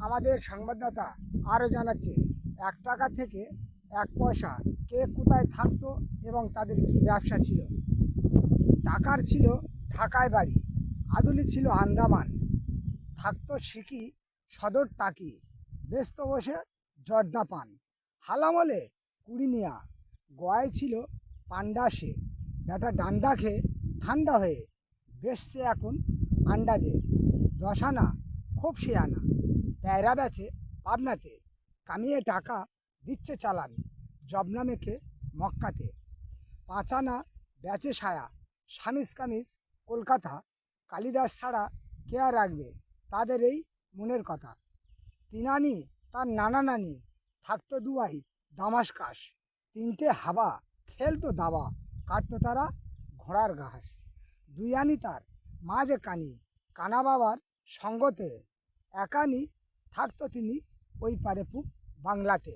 আমাদের সংবাদদাতা আরও জানাচ্ছে 1 টাকা থেকে 1 পয়সা কে কোথায় থাকতো এবং তাদের কি ব্যবসা ছিল। টাকার ছিল ঢাকায় বাড়ি, আদুলি ছিল আন্দামান, থাকতো সিকি সদর টাকি, ব্যস্ত বসে জর্দা পান, হালামলে কুড়িনিয়া, গোয়ায় ছিল পান্ডাসে, বেটা ডান্ডা খেয়ে ঠান্ডা হয়ে বেসছে এখন আন্ডাজে, 10 আনা খুব শিয়ানা, প্যায়রা বেচে পাবনাতে, কামিয়ে টাকা দিচ্ছে চালান, জবনা মেখে মক্কাতে, 5 আনা বেচে সায়া, সামিস কামিজ কলকাতা, কালিদাস ছাড়া কে আর রাখবে তাদের এই মনের কথা। 3 আনি তার নানা নানি, থাকতো দুয়াই দামাসকাস, 3টে হাবা খেলতো দাবা, কাটতো তারা ঘোড়ার ঘাস। 2 আনি তার মা যে কানি, কানা বাবার সঙ্গতে, 1 আনি থাকতো তিনি ওই পারে পূব বাংলাতে।